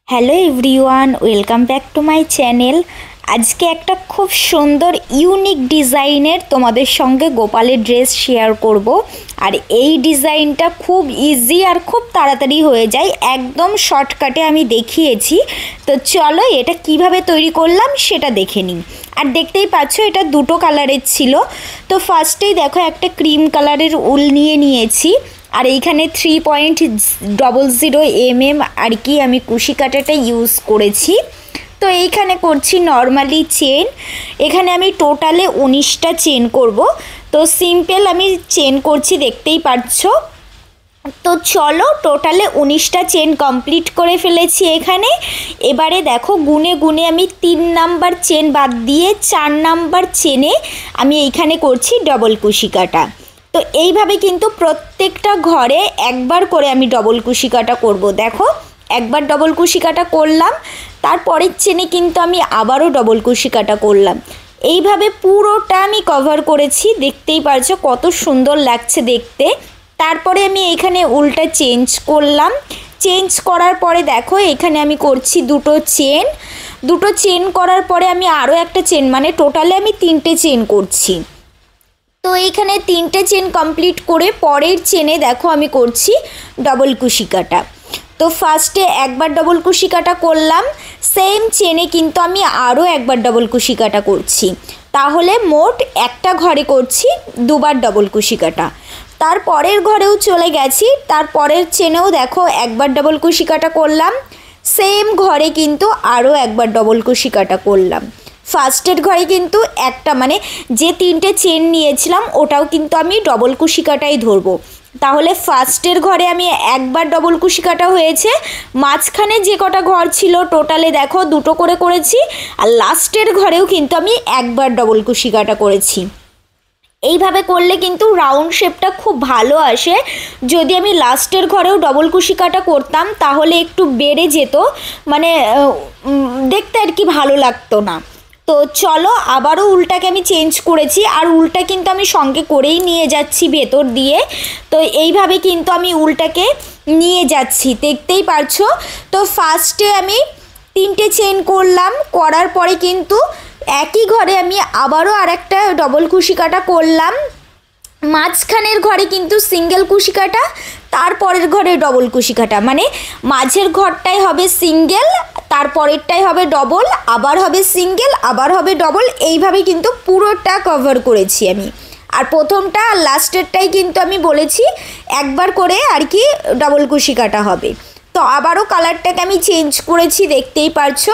Hello everyone, welcome back to my channel. আজকে একটা খুব সুন্দর ইউনিক ডিজাইনের তোমাদের সঙ্গে গোপালের ড্রেস শেয়ার করব। আর এই ডিজাইনটা খুব ইজি আর খুব তাড়াতাড়ি হয়ে যায়, একদম শর্টকাটে আমি দেখিয়েছি। তো চলো এটা কিভাবে তৈরি করলাম সেটা দেখে নিই। আর দেখতেই পাচ্ছ এটা দুটো কালারের ছিল। তো ফার্স্টেই দেখো একটা ক্রিম কালারের উল নিয়েছি। আর এইখানে 3.00 mm আর কি আমি কুশি কাটাটা ইউজ করেছি। তো এইখানে করছি নর্মালি চেন। এখানে আমি টোটালে 19টা চেন করব। তো সিম্পল আমি চেন করছি, দেখতেই পাচ্ছ। তো চলো টোটালে 19টা চেন কমপ্লিট করে ফেলেছি এখানে। এবারে দেখো গুনে গুনে আমি 3 নাম্বার চেন বাদ দিয়ে 4 নাম্বার চেনে আমি এইখানে করছি ডবল কুশি কাটা। তো এইভাবে কিন্তু প্রত্যেকটা ঘরে একবার করে আমি ডবল কুশি কাটা করব। দেখো একবার ডবল কুশি কাটা করলাম, তারপরের চেনে কিন্তু আমি আবারও ডবল কুশি কাটা করলাম। এইভাবে পুরোটা আমি কভার করেছি, দেখতেই পারছো কত সুন্দর লাগছে দেখতে। তারপরে আমি এখানে উল্টা চেঞ্জ করলাম। চেঞ্জ করার পরে দেখো এখানে আমি করছি দুটো চেন করার পরে আমি আরও একটা চেন, মানে টোটালে আমি 3টে চেন করছি। তো এইখানে 3টে চেন কমপ্লিট করে পরের চেনে দেখো আমি করছি ডবল কুশি কাটা। তো ফার্স্টে একবার ডবল কুশি কাটা করলাম, সেম চেনে কিন্তু আমি আরও একবার ডবল কুশি কাটা করছি। তাহলে মোট একটা ঘরে করছি দুবার ডবল কুশি কাটা। তারপরের ঘরেও চলে গেছি, তারপরের চেনেও দেখো একবার ডবল কুশি কাটা করলাম, সেম ঘরে কিন্তু আরও একবার ডবল কুশি কাটা করলাম। ফার্স্টের ঘরে কিন্তু একটা, মানে যে 3টে চেন নিয়েছিলাম ওটাও কিন্তু আমি ডবল কুশি কাটাই ধরবো। তাহলে ফার্স্টের ঘরে আমি একবার ডবল কুশি কাটা হয়েছে, মাঝখানে যে কটা ঘর ছিল টোটালে দেখো দুটো করে করেছি, আর লাস্টের ঘরেও কিন্তু আমি একবার ডবল কুশি কাটা করেছি। এইভাবে করলে কিন্তু রাউন্ড শেপটা খুব ভালো আসে। যদি আমি লাস্টের ঘরেও ডবল কুশি কাটা করতাম তাহলে একটু বেড়ে যেত, মানে দেখতে আর কি ভালো লাগতো না। তো চলো আবারও উল্টাকে আমি চেঞ্জ করেছি, আর উল্টা কিন্তু আমি সঙ্গে করেই নিয়ে যাচ্ছি ভেতর দিয়ে। তো এইভাবে কিন্তু আমি উল্টাকে নিয়ে যাচ্ছি, দেখতেই পারছো। তো ফার্স্টে আমি 3টে চেন করলাম, করার পরে কিন্তু একই ঘরে আমি আবারও আরেকটা ডবল কুশি কাটা করলাম। মাঝখানের ঘরে কিন্তু সিঙ্গেল কুশি কাটা, তারপরের ঘরে ডবল কুশি কাটা, মানে মাঝের ঘরটাই হবে সিঙ্গেল, তারপরেরটাই হবে ডবল, আবার হবে সিঙ্গেল, আবার হবে ডবল। এইভাবে কিন্তু পুরোটা কভার করেছি আমি। আর প্রথমটা আর লাস্টেরটাই কিন্তু আমি বলেছি একবার করে আর কি ডবল কুশি কাটা হবে। তো আবারও কালারটাকে আমি চেঞ্জ করেছি, দেখতেই পারছো।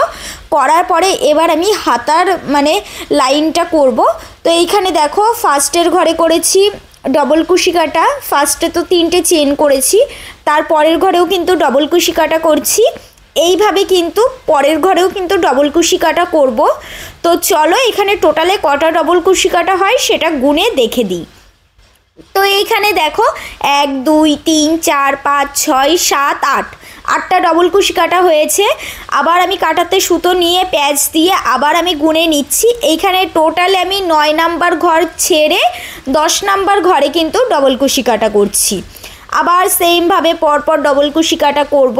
করার পরে এবার আমি হাতার মানে লাইনটা করব। তো এইখানে দেখো ফার্স্টের ঘরে করেছি ডবল কুশি কাটা, ফার্স্টে তো 3টে চেন করেছি, তারপরের ঘরেও কিন্তু ডবল কুশি কাটা করছি। এইভাবে কিন্তু পরের ঘরেও কিন্তু ডবল কুশি কাটা করব। তো চলো এখানে টোটালে কটা ডবল কুশি কাটা হয় সেটা গুনে দেখে দিই। তো এইখানে দেখো 1 2 3 4 5 6 7 8, 8টা ডবল কুশি কাটা হয়েছে। আবার আমি কাটাতে সুতো নিয়ে প্যাচ দিয়ে আবার আমি গুনে নিচ্ছি। এইখানে টোটালে আমি 9 নাম্বার ঘর ছেড়ে 10 নাম্বার ঘরে কিন্তু ডবল কুশি কাটা করছি। আবার সেমভাবে পরপর ডবল কুশি কাটা করব।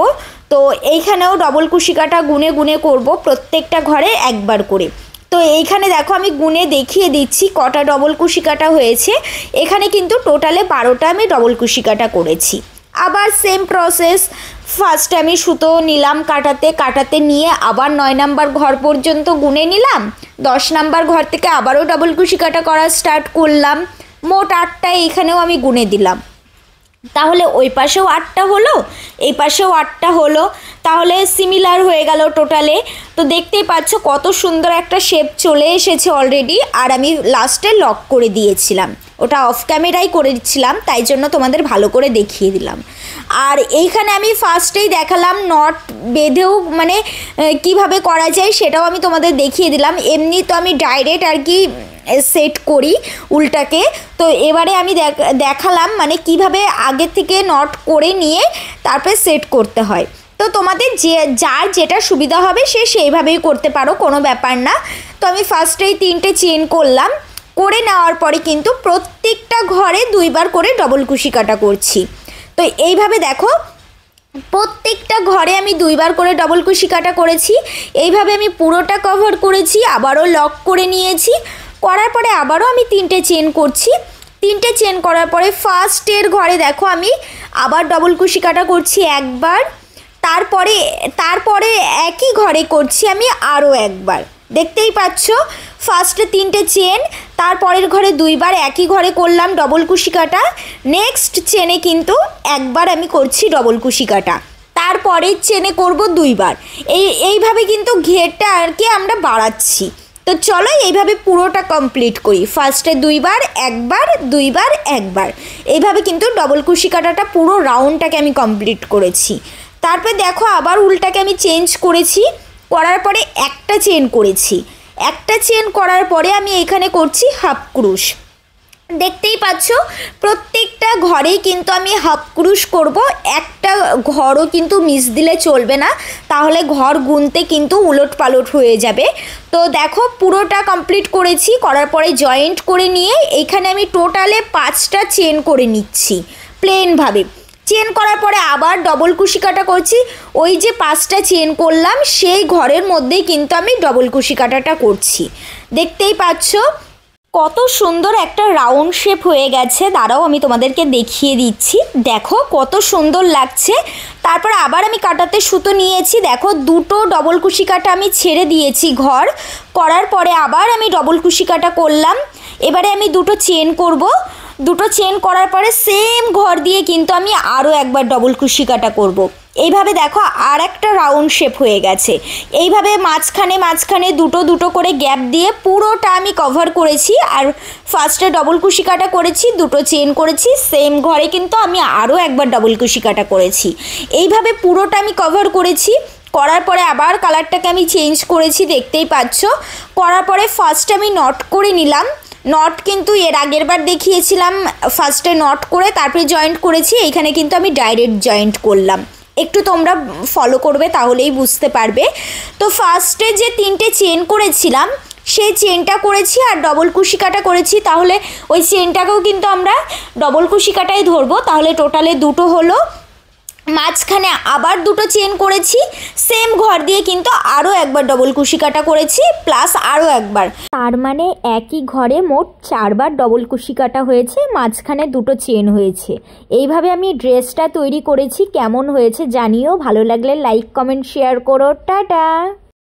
তো এইখানেও ডবল কুশি কাটা গুনে গুনে করব, প্রত্যেকটা ঘরে একবার করে। তো এইখানে দেখো আমি গুনে দেখিয়ে দিচ্ছি কটা ডবল কুশি কাটা হয়েছে। এখানে কিন্তু টোটালে 12টা আমি ডবল কুশি কাটা করেছি। আবার সেম প্রসেস, ফার্স্টে আমি সুতো নিলাম কাটাতে নিয়ে আবার 9 নাম্বার ঘর পর্যন্ত গুনে নিলাম, 10 নাম্বার ঘর থেকে আবারও ডবল কুশি কাটা করা স্টার্ট করলাম। মোট 8টা এইখানেও আমি গুনে দিলাম। তাহলে ওই পাশেও 8টা হলো, এই পাশেও 8টা হলো, তাহলে সিমিলার হয়ে গেল টোটালে। তো দেখতেই পাচ্ছ কত সুন্দর একটা শেপ চলে এসেছে অলরেডি। আর আমি লাস্টে লক করে দিয়েছিলাম, ওটা অফ ক্যামেরাই করেছিলাম, তাই জন্য তোমাদের ভালো করে দেখিয়ে দিলাম। আর এইখানে আমি ফার্স্টেই দেখালাম নট বেঁধেও মানে কিভাবে করা যায় সেটাও আমি তোমাদের দেখিয়ে দিলাম। এমনি তো আমি ডাইরেক্ট আর কি সেট করি উল্টাকে। তো এবারে আমি দেখালাম মানে কিভাবে আগে থেকে নট করে নিয়ে তারপরে সেট করতে হয়। তো তোমাদের যার যেটা সুবিধা হবে সে সেইভাবেই করতে পারো, কোনো ব্যাপার না। তো আমি ফার্স্টেই 3টে চেন করলাম, করে নেওয়ার পরে কিন্তু প্রত্যেকটা ঘরে 2বার করে ডবল কুশি কাটা করছি। তো এইভাবে দেখো প্রত্যেকটা ঘরে আমি 2বার করে ডবল কুশি কাটা করেছি। এইভাবে আমি পুরোটা কভার করেছি, আবারও লক করে নিয়েছি। করার পরে আবারও আমি 3টে চেন করছি। 3টে চেন করার পরে ফার্স্টের ঘরে দেখো আমি আবার ডবল কুশি কাটা করছি একবার, তারপরে একই ঘরে করছি আমি আরও একবার। দেখতেই পাচ্ছ ফার্স্টে 3টে চেন, তারপরের ঘরে 2বার একই ঘরে করলাম ডবল কুশি কাটা। নেক্সট চেনে কিন্তু একবার আমি করছি ডবল কুশি কাটা, তারপরের চেনে করব 2বার। এইভাবে কিন্তু ঘেরটাকে আমরা বাড়াচ্ছি। তো চলো এইভাবে পুরোটা কমপ্লিট করি। ফার্স্টে 2বার, একবার, 2বার, একবার, এইভাবে কিন্তু ডবল কুশি কাটাটা পুরো রাউন্ডটাকে আমি কমপ্লিট করেছি। তারপর দেখো আবার উল্টাকে আমি চেঞ্জ করেছি, করার পরে একটা চেন করেছি। একটা চেন করার পরে আমি এখানে করছি হাফ ক্রুশ। দেখতেই পাচ্ছ প্রত্যেকটা ঘরেই কিন্তু আমি হাফ ক্রুশ করব। একটা ঘরও কিন্তু মিস দিলে চলবে না, তাহলে ঘর গুনতে কিন্তু উলট পালট হয়ে যাবে। তো দেখো পুরোটা কমপ্লিট করেছি, করার পরে জয়েন্ট করে নিয়ে এইখানে আমি টোটালে 5টা চেন করে নিচ্ছি প্লেনভাবে। চেন করার পরে আবার ডবল কুশি কাটা করছি। ওই যে 5টা চেন করলাম সেই ঘরের মধ্যেই কিন্তু আমি ডবল কুশি কাটাটা করছি। দেখতেই পাচ্ছ কত সুন্দর একটা রাউন্ড শেপ হয়ে গেছে। দাঁড়াও আমি তোমাদেরকে দেখিয়ে দিচ্ছি, দেখো কত সুন্দর লাগছে। তারপর আবার আমি কাটাতে সুতো নিয়েছি, দেখো 2টো ডবল কুশি কাটা আমি ছেড়ে দিয়েছি ঘর। করার পরে আবার আমি ডবল কুশি কাটা করলাম। এবারে আমি 2টো চেন করব। 2টো চেন করার পরে সেম ঘর দিয়ে কিন্তু আমি আরও একবার ডবল কুশি কাটা করব। এইভাবে দেখো আর একটা রাউন্ড শেপ হয়ে গেছে। এইভাবে মাঝখানে 2টো করে গ্যাপ দিয়ে পুরোটা আমি কভার করেছি। আর ফার্স্টে ডবল কুশি কাটা করেছি, 2টো চেন করেছি, সেম ঘরে কিন্তু আমি আরও একবার ডবল কুশি কাটা করেছি। এইভাবে পুরোটা আমি কভার করেছি। করার পরে আবার কালারটাকে আমি চেঞ্জ করেছি, দেখতেই পাচ্ছ। করার পরে ফার্স্টে আমি নট করে নিলাম। নট কিন্তু এর আগের বার দেখিয়েছিলাম, ফার্স্টে নট করে তারপরে জয়েন্ট করেছি। এইখানে কিন্তু আমি ডাইরেক্ট জয়েন্ট করলাম, একটু তোমরা ফলো করবে তাহলেই বুঝতে পারবে। তো ফার্স্টে যে 3টে চেন করেছিলাম সেই চেনটা করেছি আর ডবল কুশি কাটা করেছি, তাহলে ওই চেনটাকেও কিন্তু আমরা ডবল কুশি কাটাই ধরবো। তাহলে টোটালে 2টো হলো। মাঝখানে আবার 2টো চেন করেছি, সেম ঘর দিয়ে কিন্তু আরও একবার ডবল কুশি কাটা করেছি প্লাস আরও একবার। তার মানে একই ঘরে মোট 4বার ডবল কুশি কাটা হয়েছে, মাঝখানে 2টো চেন হয়েছে। এইভাবে আমি ড্রেসটা তৈরি করেছি। কেমন হয়েছে জানিও, ভালো লাগলে লাইক কমেন্ট শেয়ার করো। টাটা।